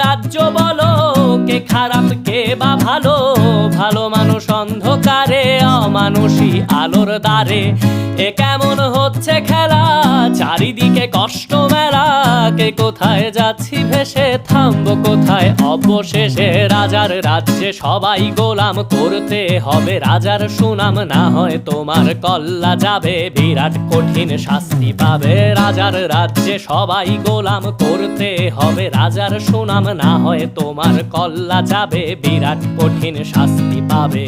রাজ্য বলো, কে খারাপ কে বা ভালো? ভালো মানুষ অন্ধকারে, অমানুষী আলোর দ্বারে। এ কেমন হচ্ছে খেলা, চারিদিকে কষ্ট মেলা। কে কোথায় যাচ্ছি ভেসে, থামবো কোথায় অবশেষে? রাজার রাজ্যে সবাই গোলাম, করতে হবে রাজার সুনাম। না হয় তোমার কল্লা যাবে, বিরাট কঠিন শাস্তি পাবে। রাজার রাজ্যে সবাই গোলাম, করতে হবে রাজার সুনাম। না হয় তোমার কল্লা যাবে, বিরাট কঠিন শাস্তি পাবে।